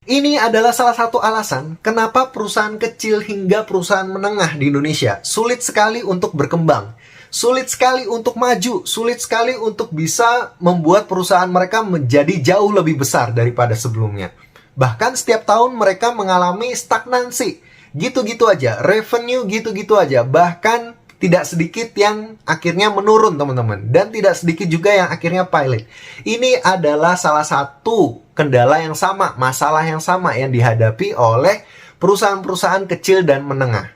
Ini adalah salah satu alasan kenapa perusahaan kecil hingga perusahaan menengah di Indonesia sulit sekali untuk berkembang, sulit sekali untuk maju, sulit sekali untuk bisa membuat perusahaan mereka menjadi jauh lebih besar daripada sebelumnya. Bahkan setiap tahun mereka mengalami stagnansi, gitu-gitu aja, revenue gitu-gitu aja, bahkan tidak sedikit yang akhirnya menurun teman-teman, dan tidak sedikit juga yang akhirnya pilot. Ini adalah salah satu kendala yang sama, masalah yang sama yang dihadapi oleh perusahaan-perusahaan kecil dan menengah.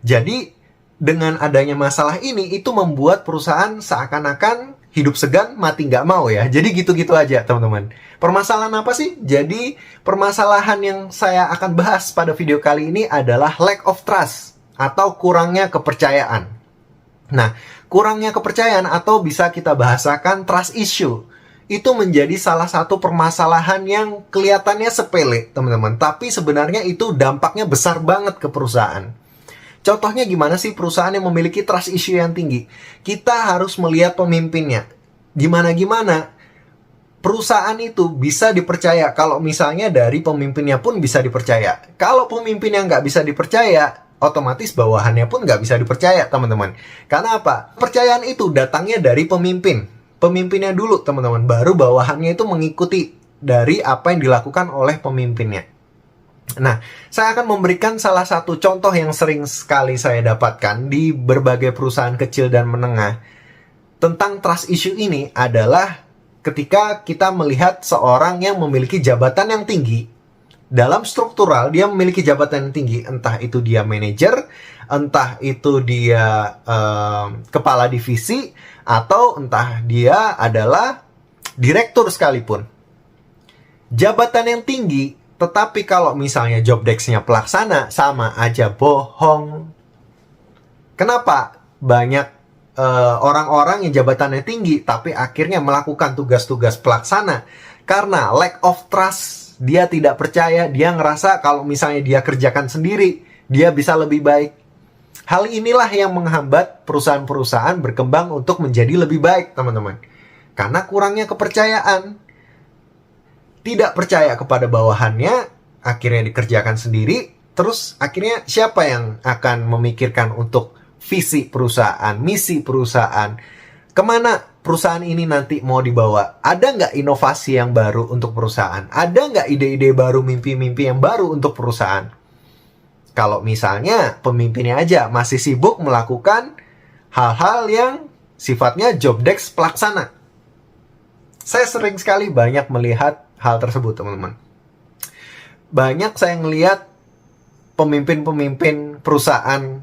Jadi dengan adanya masalah ini, itu membuat perusahaan seakan-akan hidup segan mati nggak mau ya. Jadi gitu-gitu aja teman-teman. Permasalahan apa sih? Jadi permasalahan yang saya akan bahas pada video kali ini adalah lack of trust atau kurangnya kepercayaan. Nah, kurangnya kepercayaan atau bisa kita bahasakan trust issue, itu menjadi salah satu permasalahan yang kelihatannya sepele, teman-teman. Tapi sebenarnya itu dampaknya besar banget ke perusahaan. Contohnya gimana sih perusahaan yang memiliki trust issue yang tinggi? Kita harus melihat pemimpinnya. Gimana-gimana perusahaan itu bisa dipercaya kalau misalnya dari pemimpinnya pun bisa dipercaya. Kalau pemimpinnya nggak bisa dipercaya, otomatis bawahannya pun nggak bisa dipercaya, teman-teman. Karena apa? Kepercayaan itu datangnya dari pemimpin. Pemimpinnya dulu, teman-teman. Baru bawahannya itu mengikuti dari apa yang dilakukan oleh pemimpinnya. Nah, saya akan memberikan salah satu contoh yang sering sekali saya dapatkan di berbagai perusahaan kecil dan menengah. Tentang trust issue ini adalah ketika kita melihat seorang yang memiliki jabatan yang tinggi. Dalam struktural, dia memiliki jabatan yang tinggi. Entah itu dia manajer, entah itu dia kepala divisi, atau entah dia adalah direktur sekalipun. Jabatan yang tinggi, tetapi kalau misalnya job desk-nya pelaksana, sama aja bohong. Kenapa? Banyak orang-orang yang jabatannya tinggi, tapi akhirnya melakukan tugas-tugas pelaksana. Karena lack of trust. Dia tidak percaya, dia ngerasa kalau misalnya dia kerjakan sendiri, dia bisa lebih baik. Hal inilah yang menghambat perusahaan-perusahaan berkembang untuk menjadi lebih baik, teman-teman. Karena kurangnya kepercayaan. Tidak percaya kepada bawahannya, akhirnya dikerjakan sendiri, terus akhirnya siapa yang akan memikirkan untuk visi perusahaan, misi perusahaan, kemana perusahaan ini nanti mau dibawa? Ada nggak inovasi yang baru untuk perusahaan? Ada nggak ide-ide baru, mimpi-mimpi yang baru untuk perusahaan? Kalau misalnya pemimpinnya aja masih sibuk melakukan hal-hal yang sifatnya job desk pelaksana. Saya sering sekali banyak melihat hal tersebut, teman-teman. Banyak saya ngelihat pemimpin-pemimpin perusahaan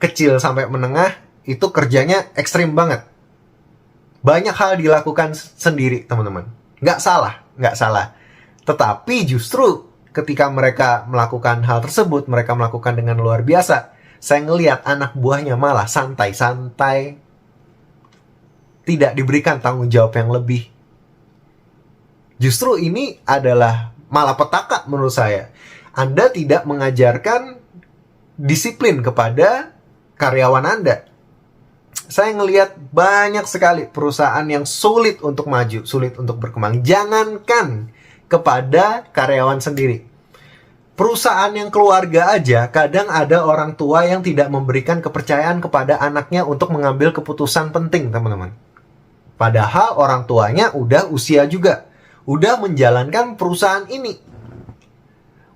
kecil sampai menengah itu kerjanya ekstrim banget. Banyak hal dilakukan sendiri, teman-teman. Nggak salah. Tetapi justru ketika mereka melakukan hal tersebut, mereka melakukan dengan luar biasa. Saya ngelihat anak buahnya malah santai-santai. Tidak diberikan tanggung jawab yang lebih. Justru ini adalah malapetaka menurut saya. Anda tidak mengajarkan disiplin kepada karyawan Anda. Saya ngelihat banyak sekali perusahaan yang sulit untuk maju, sulit untuk berkembang. Jangankan kepada karyawan sendiri. Perusahaan yang keluarga aja, kadang ada orang tua yang tidak memberikan kepercayaan kepada anaknya untuk mengambil keputusan penting, teman-teman. Padahal orang tuanya udah usia juga. Udah menjalankan perusahaan ini.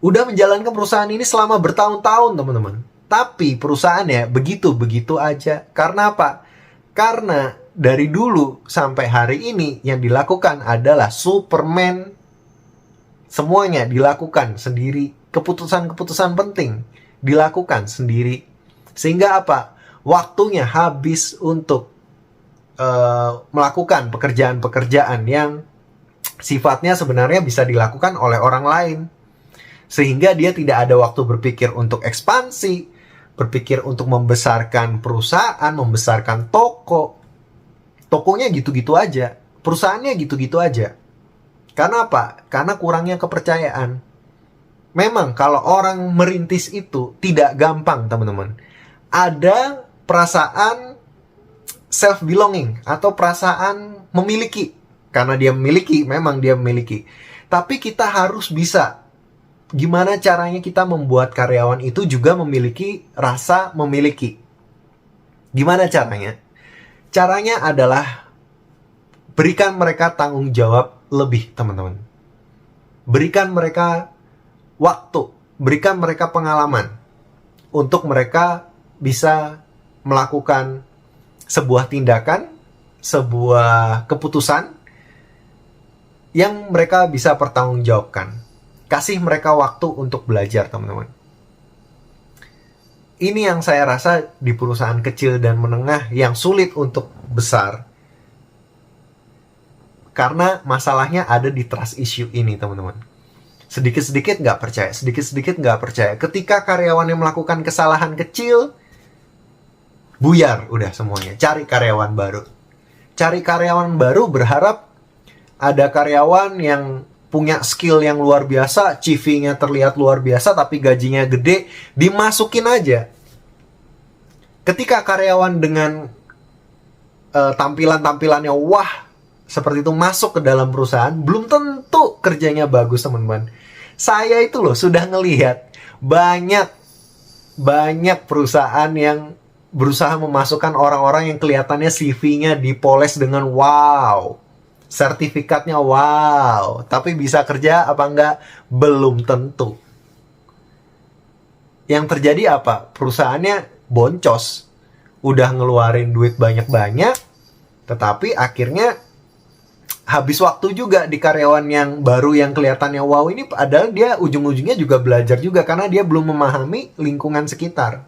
Udah menjalankan perusahaan ini selama bertahun-tahun, teman-teman. Tapi perusahaannya begitu-begitu aja. Karena apa? Karena dari dulu sampai hari ini yang dilakukan adalah Superman. Semuanya dilakukan sendiri. Keputusan-keputusan penting dilakukan sendiri. Sehingga apa? Waktunya habis untuk melakukan pekerjaan-pekerjaan yang sifatnya sebenarnya bisa dilakukan oleh orang lain. Sehingga dia tidak ada waktu berpikir untuk ekspansi, berpikir untuk membesarkan perusahaan, membesarkan toko. Tokonya gitu-gitu aja. Perusahaannya gitu-gitu aja. Karena apa? Karena kurangnya kepercayaan. Memang kalau orang merintis itu tidak gampang, teman-teman. Ada perasaan self-belonging atau perasaan memiliki. Karena dia memiliki, memang dia memiliki. Tapi kita harus bisa. Gimana caranya kita membuat karyawan itu juga memiliki rasa memiliki? Gimana caranya? Caranya adalah berikan mereka tanggung jawab lebih, teman-teman. Berikan mereka waktu, berikan mereka pengalaman untuk mereka bisa melakukan sebuah tindakan, sebuah keputusan yang mereka bisa pertanggungjawabkan. Kasih mereka waktu untuk belajar, teman-teman. Ini yang saya rasa di perusahaan kecil dan menengah yang sulit untuk besar. Karena masalahnya ada di trust issue ini, teman-teman. Sedikit-sedikit nggak percaya, sedikit-sedikit nggak percaya. Ketika karyawannya melakukan kesalahan kecil, buyar udah semuanya. Cari karyawan baru. Cari karyawan baru berharap ada karyawan yang punya skill yang luar biasa, CV-nya terlihat luar biasa, tapi gajinya gede, dimasukin aja. Ketika karyawan dengan tampilan-tampilannya wah, seperti itu masuk ke dalam perusahaan, belum tentu kerjanya bagus, teman-teman. Saya itu loh sudah ngelihat banyak perusahaan yang berusaha memasukkan orang-orang yang kelihatannya CV-nya dipoles dengan wow, sertifikatnya wow, tapi bisa kerja apa enggak? Belum tentu. Yang terjadi apa? Perusahaannya boncos, udah ngeluarin duit banyak-banyak, tetapi akhirnya habis waktu juga di karyawan yang baru yang kelihatannya wow ini, padahal dia ujung-ujungnya juga belajar juga karena dia belum memahami lingkungan sekitar.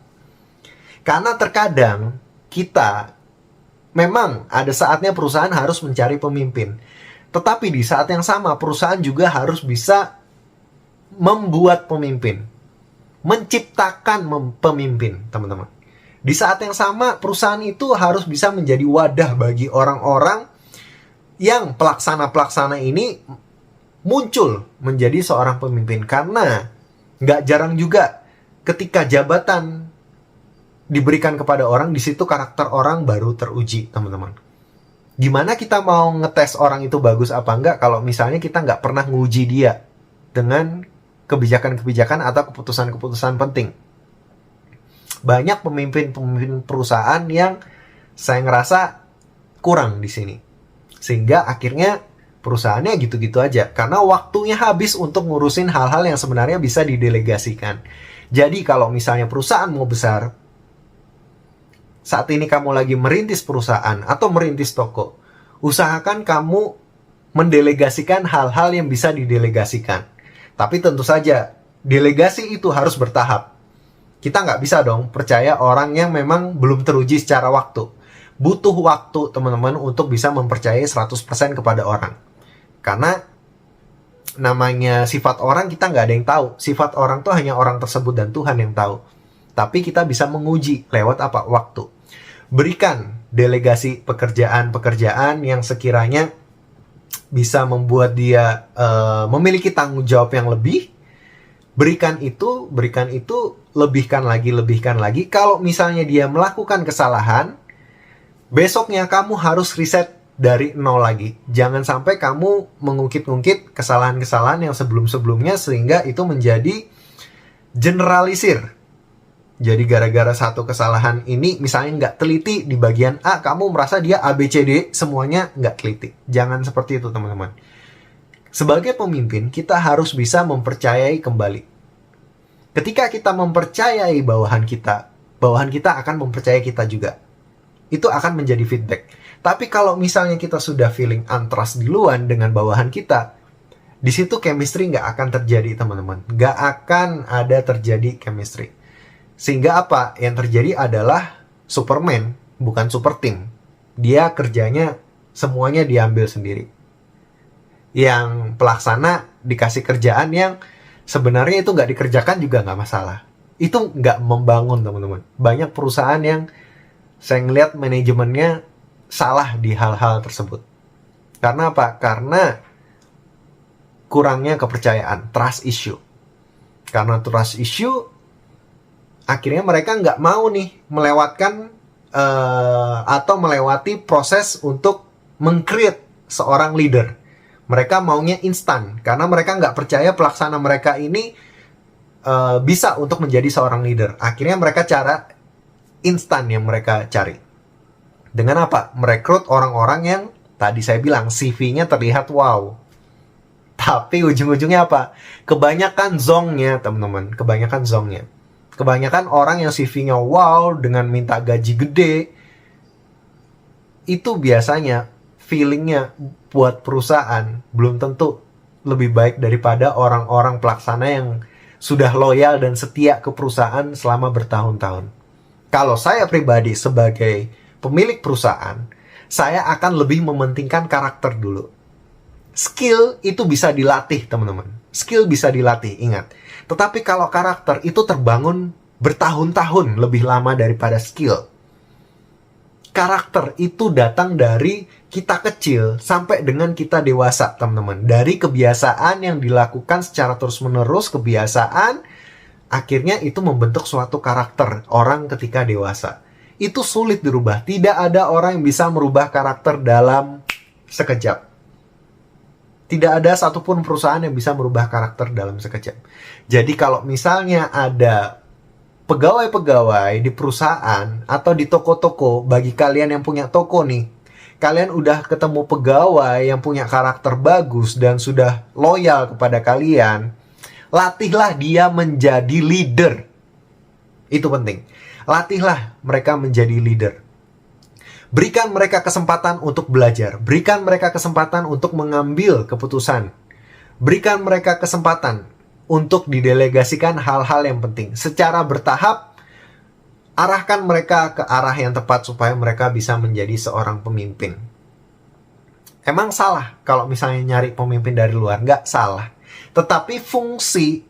Karena terkadang kita memang ada saatnya perusahaan harus mencari pemimpin. Tetapi di saat yang sama perusahaan juga harus bisa membuat pemimpin. Menciptakan pemimpin, teman-teman. Di saat yang sama perusahaan itu harus bisa menjadi wadah bagi orang-orang yang pelaksana-pelaksana ini muncul menjadi seorang pemimpin. Karena nggak jarang juga ketika jabatan diberikan kepada orang, di situ karakter orang baru teruji, teman-teman. Gimana kita mau ngetes orang itu bagus apa enggak kalau misalnya kita nggak pernah nguji dia dengan kebijakan-kebijakan atau keputusan-keputusan penting. Banyak pemimpin-pemimpin perusahaan yang saya ngerasa kurang di sini. Sehingga akhirnya perusahaannya gitu-gitu aja. Karena waktunya habis untuk ngurusin hal-hal yang sebenarnya bisa didelegasikan. Jadi kalau misalnya perusahaan mau besar, saat ini kamu lagi merintis perusahaan atau merintis toko, usahakan kamu mendelegasikan hal-hal yang bisa didelegasikan. Tapi tentu saja, delegasi itu harus bertahap. Kita nggak bisa dong percaya orang yang memang belum teruji secara waktu. Butuh waktu, teman-teman, untuk bisa mempercayai 100% kepada orang. Karena namanya sifat orang kita nggak ada yang tahu. Sifat orang tuh hanya orang tersebut dan Tuhan yang tahu. Tapi kita bisa menguji lewat apa? Waktu. Berikan delegasi pekerjaan-pekerjaan yang sekiranya bisa membuat dia memiliki tanggung jawab yang lebih. Berikan itu, lebihkan lagi. Kalau misalnya dia melakukan kesalahan, besoknya kamu harus riset dari nol lagi. Jangan sampai kamu mengungkit-ungkit kesalahan-kesalahan yang sebelum-sebelumnya sehingga itu menjadi generalisir. Jadi gara-gara satu kesalahan ini misalnya nggak teliti di bagian A, kamu merasa dia A, B, C, D semuanya nggak teliti. Jangan seperti itu, teman-teman. Sebagai pemimpin, kita harus bisa mempercayai kembali. Ketika kita mempercayai bawahan kita akan mempercayai kita juga. Itu akan menjadi feedback. Tapi kalau misalnya kita sudah feeling untrust duluan dengan bawahan kita, di situ chemistry nggak akan terjadi, teman-teman. Nggak akan ada terjadi chemistry. Sehingga apa? Yang terjadi adalah Superman, bukan super team. Dia kerjanya semuanya diambil sendiri. Yang pelaksana dikasih kerjaan yang sebenarnya itu nggak dikerjakan juga nggak masalah. Itu nggak membangun, teman-teman. Banyak perusahaan yang saya ngeliat manajemennya salah di hal-hal tersebut. Karena apa? Karena kurangnya kepercayaan, trust issue. Karena trust issue, akhirnya mereka nggak mau nih melewatkan atau melewati proses untuk meng-create seorang leader. Mereka maunya instan, karena mereka nggak percaya pelaksana mereka ini bisa untuk menjadi seorang leader. Akhirnya mereka cara instan yang mereka cari. Dengan apa? Merekrut orang-orang yang tadi saya bilang CV-nya terlihat wow. Tapi ujung-ujungnya apa? Kebanyakan zongnya, teman-teman. Kebanyakan zongnya. Kebanyakan orang yang CV-nya wow dengan minta gaji gede, itu biasanya feelingnya buat perusahaan belum tentu lebih baik daripada orang-orang pelaksana yang sudah loyal dan setia ke perusahaan selama bertahun-tahun. Kalau saya pribadi sebagai pemilik perusahaan, saya akan lebih mementingkan karakter dulu. Skill itu bisa dilatih, teman-teman. Skill bisa dilatih, ingat. Tetapi kalau karakter itu terbangun bertahun-tahun lebih lama daripada skill. Karakter itu datang dari kita kecil sampai dengan kita dewasa, teman-teman. Dari kebiasaan yang dilakukan secara terus-menerus, kebiasaan, akhirnya itu membentuk suatu karakter orang ketika dewasa. Itu sulit dirubah. Tidak ada orang yang bisa merubah karakter dalam sekejap. Tidak ada satupun perusahaan yang bisa merubah karakter dalam sekejap. Jadi kalau misalnya ada pegawai-pegawai di perusahaan atau di toko-toko, bagi kalian yang punya toko nih, kalian udah ketemu pegawai yang punya karakter bagus dan sudah loyal kepada kalian, latihlah dia menjadi leader. Itu penting. Latihlah mereka menjadi leader. Berikan mereka kesempatan untuk belajar. Berikan mereka kesempatan untuk mengambil keputusan. Berikan mereka kesempatan untuk didelegasikan hal-hal yang penting. Secara bertahap, arahkan mereka ke arah yang tepat supaya mereka bisa menjadi seorang pemimpin. Emang salah kalau misalnya nyari pemimpin dari luar? Nggak salah. Tetapi fungsi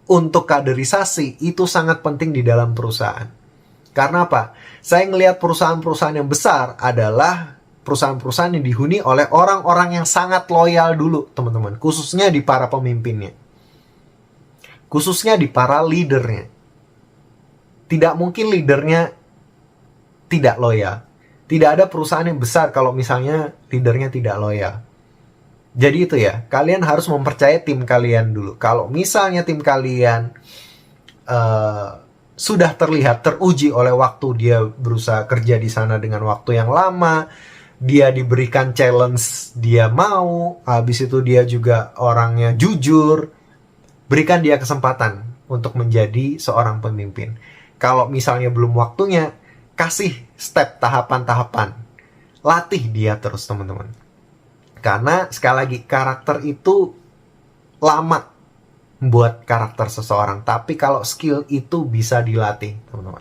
untuk kaderisasi itu sangat penting di dalam perusahaan. Karena apa? Saya ngelihat perusahaan-perusahaan yang besar adalah perusahaan-perusahaan yang dihuni oleh orang-orang yang sangat loyal dulu, teman-teman. Khususnya di para pemimpinnya. Khususnya di para leadernya. Tidak mungkin leadernya tidak loyal. Tidak ada perusahaan yang besar kalau misalnya leadernya tidak loyal. Jadi itu ya, kalian harus mempercayai tim kalian dulu. Kalau misalnya tim kalian sudah terlihat teruji oleh waktu, dia berusaha kerja di sana dengan waktu yang lama, dia diberikan challenge, dia mau, habis itu dia juga orangnya jujur, berikan dia kesempatan untuk menjadi seorang pemimpin. Kalau misalnya belum waktunya, kasih step tahapan-tahapan. Latih dia terus, teman-teman. Karena sekali lagi, karakter itu lama membuat karakter seseorang. Tapi kalau skill itu bisa dilatih, teman-teman.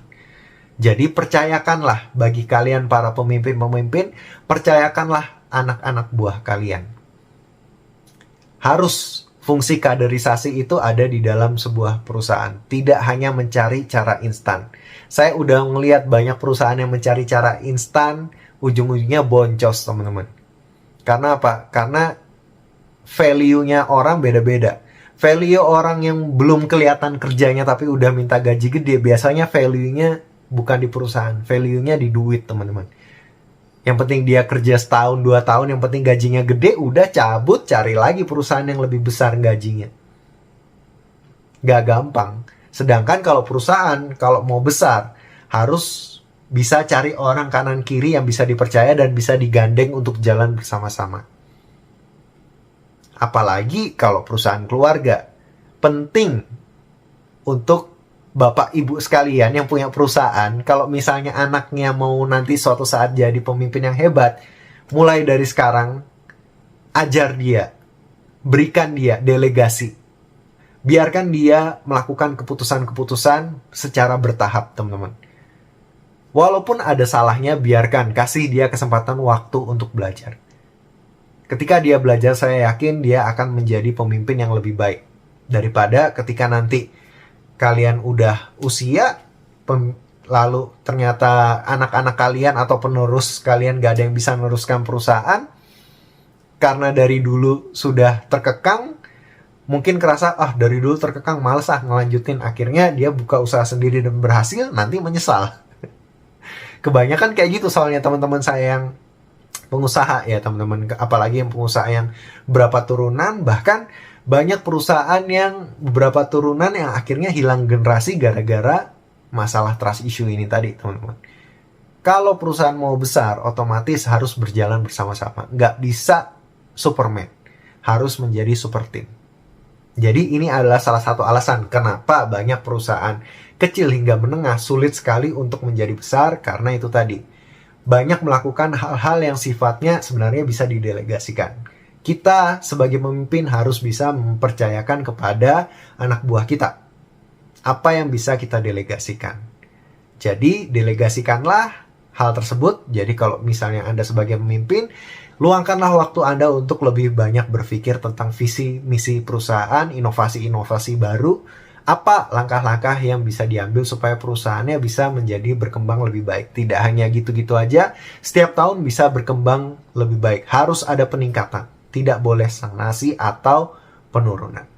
Jadi percayakanlah bagi kalian para pemimpin-pemimpin, percayakanlah anak-anak buah kalian. Harus fungsi kaderisasi itu ada di dalam sebuah perusahaan. Tidak hanya mencari cara instan. Saya udah ngelihat banyak perusahaan yang mencari cara instan, ujung-ujungnya boncos, teman-teman. Karena apa? Karena value-nya orang beda-beda. Value orang yang belum kelihatan kerjanya tapi udah minta gaji gede, biasanya value-nya bukan di perusahaan, value-nya di duit, teman-teman. Yang penting dia kerja setahun, 2 tahun, yang penting gajinya gede, udah cabut, cari lagi perusahaan yang lebih besar gajinya. Gak gampang. Sedangkan kalau perusahaan, kalau mau besar, harus bisa cari orang kanan kiri yang bisa dipercaya dan bisa digandeng untuk jalan bersama-sama. Apalagi kalau perusahaan keluarga. Penting untuk bapak ibu sekalian yang punya perusahaan, kalau misalnya anaknya mau nanti suatu saat jadi pemimpin yang hebat, mulai dari sekarang, ajar dia, berikan dia delegasi. Biarkan dia melakukan keputusan-keputusan secara bertahap, teman-teman. Walaupun ada salahnya, biarkan, kasih dia kesempatan waktu untuk belajar. Ketika dia belajar, saya yakin dia akan menjadi pemimpin yang lebih baik. Daripada ketika nanti kalian udah usia, lalu ternyata anak-anak kalian atau penerus kalian gak ada yang bisa meneruskan perusahaan. Karena dari dulu sudah terkekang, mungkin kerasa, dari dulu terkekang, males ngelanjutin. Akhirnya dia buka usaha sendiri dan berhasil, nanti menyesal. Kebanyakan kayak gitu soalnya teman-teman saya yang pengusaha ya teman-teman, apalagi yang pengusaha yang berapa turunan, bahkan banyak perusahaan yang beberapa turunan yang akhirnya hilang generasi gara-gara masalah trust issue ini tadi teman-teman. Kalau perusahaan mau besar, otomatis harus berjalan bersama-sama, nggak bisa Superman, harus menjadi super team. Jadi ini adalah salah satu alasan kenapa banyak perusahaan kecil hingga menengah sulit sekali untuk menjadi besar, karena itu tadi banyak melakukan hal-hal yang sifatnya sebenarnya bisa didelegasikan. Kita sebagai pemimpin harus bisa mempercayakan kepada anak buah kita apa yang bisa kita delegasikan. Jadi delegasikanlah hal tersebut. Jadi kalau misalnya Anda sebagai pemimpin, luangkanlah waktu Anda untuk lebih banyak berpikir tentang visi misi perusahaan, inovasi-inovasi baru, apa langkah-langkah yang bisa diambil supaya perusahaannya bisa menjadi berkembang lebih baik. Tidak hanya gitu-gitu aja, setiap tahun bisa berkembang lebih baik. Harus ada peningkatan, tidak boleh stagnasi atau penurunan.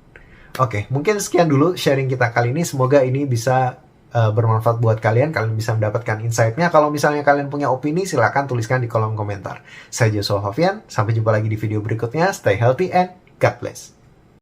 Oke, mungkin sekian dulu sharing kita kali ini. Semoga ini bisa bermanfaat buat kalian bisa mendapatkan insight-nya. Kalau misalnya kalian punya opini, silahkan tuliskan di kolom komentar. Saya Joshua Hovian, sampai jumpa lagi di video berikutnya. Stay healthy and God bless.